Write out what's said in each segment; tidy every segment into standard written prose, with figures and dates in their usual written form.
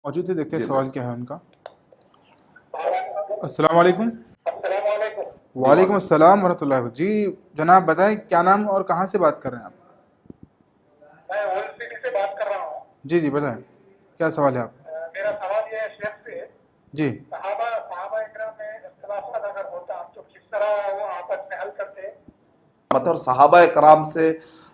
موجود ہے، دیکھتے ہیں سوال کیا ہے ان کا۔ السلام علیکم۔ وعلیکم السلام ورحمۃ اللہ وبرکاتہ۔ جی جناب بتائیں کیا نام اور کہاں سے بات کر رہے ہیں آپ؟ میں اولڈ سٹی سے بات کر رہا ہوں۔ جی بتائیں کیا سوال ہے آپ؟ میرا سوال یہ ہے شیخ سے، جی صحابہ اکرام میں اختلافات اگر ہوتا تو کس طرح وہ آپس میں حل کرتے؟ اور صحابہ اکرام سے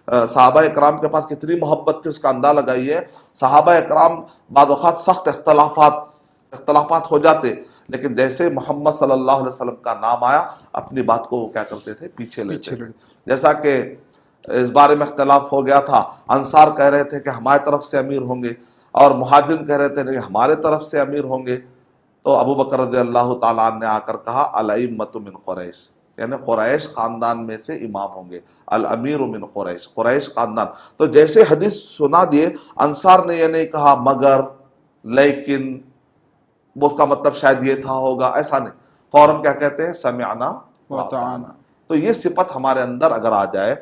صحابہ اکرام کے پاس کتنی محبت تھی اس کا اندازہ لگائیے۔ صحابہ اکرام بعض اوقات سخت اختلافات ہو جاتے، لیکن جیسے محمد صلی اللہ علیہ وسلم کا نام آیا اپنی بات کو وہ کیا کرتے تھے، پیچھے لیتے تھے۔ جیسا کہ اس بارے میں اختلاف ہو گیا تھا، انصار کہہ رہے تھے کہ ہماری طرف سے امیر ہوں گے، اور مہاجرین کہہ رہے تھے کہ ہمارے طرف سے امیر ہوں گے، تو ابو بکر رضی اللہ تعالیٰ عنہ نے آ کر کہا الائمۃ من قریش، یعنی قریش خاندان میں سے امام ہوں گے، الامیر من قریش، قریش خاندان۔ تو جیسے حدیث سنا دیے، انصار نے یہ نہیں کہا مگر، لیکن، اس کا مطلب شاید یہ تھا ہوگا، ایسا نہیں، فوراً کیا کہتے ہیں، سمعنا واطعنا۔ تو یہ صفت ہمارے اندر اگر آ جائے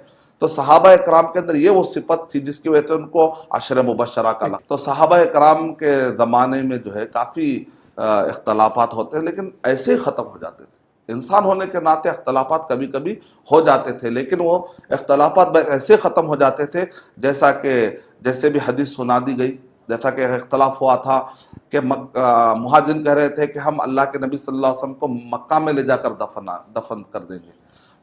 تو صحابہ اکرام کے اندر یہ وہ صفت تھی جس کی وجہ سے ان کو عشر مبشرہ کا لقب۔ تو صحابہ اکرام کے زمانے میں جو ہے کافی اختلافات ہوتے ہیں، لیکن ایسے ہی ختم ہو جاتے تھے۔ انسان ہونے کے ناطے اختلافات کبھی کبھی ہو جاتے تھے، لیکن وہ اختلافات ایسے ختم ہو جاتے تھے جیسے بھی حدیث سنا دی گئی۔ جیسا کہ اختلاف ہوا تھا کہ مہاجرین کہہ رہے تھے کہ ہم اللہ کے نبی صلی اللہ علیہ وسلم کو مکہ میں لے جا کر دفن کر دیں گے،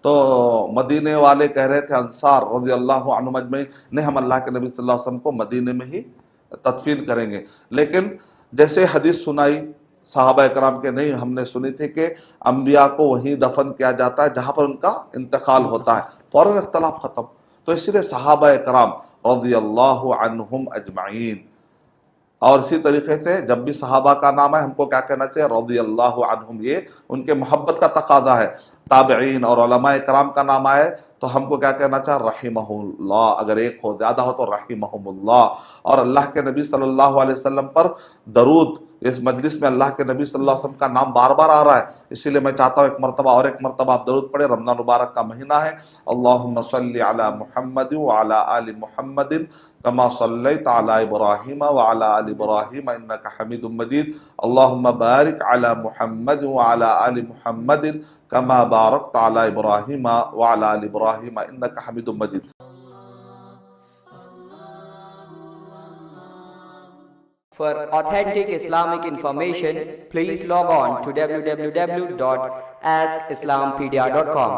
تو مدینے والے کہہ رہے تھے، انصار رضی اللہ عنہم اجمعین، نہیں ہم اللہ کے نبی صلی اللہ علیہ وسلم کو مدینے میں ہی تدفین کریں گے۔ لیکن جیسے حدیث سنائی صحابہ اکرام کے، نہیں ہم نے سنی تھی کہ انبیاء کو وہیں دفن کیا جاتا ہے جہاں پر ان کا انتقال ہوتا ہے، فوراً اختلاف ختم۔ تو اس لیے صحابہ اکرام رضی اللہ عنہم اجمعین، اور اسی طریقے سے جب بھی صحابہ کا نام ہے ہم کو کیا کہنا چاہیے، رضی اللہ عنہم، یہ ان کے محبت کا تقاضا ہے۔ تابعین اور علماء اکرام کا نام آئے تو ہم کو کیا کہنا چاہیے، رحمہ اللہ، اگر ایک ہو زیادہ ہو تو رحمہم اللہ۔ اور اللہ کے نبی صلی اللہ علیہ وسلم پر درود، اس مجلس میں اللہ کے نبی صلی اللہ علیہ وسلم کا نام بار بار آ رہا ہے، اسی لیے میں چاہتا ہوں ایک مرتبہ آپ درود پڑھیں۔ رمضان مبارک کا مہینہ ہے، اللہم صلی علی محمد وعلی آل محمد کما صلیت علی ابراہیم وعلی آل ابراہیم انک حمید مجید، اللہم بارک علی محمد وعلی آل محمد کما بارکت علی ابراہیم وعلی آل ابراہیم انک حمید مجید۔ For authentic Islamic information, please log on to www.askislampedia.com.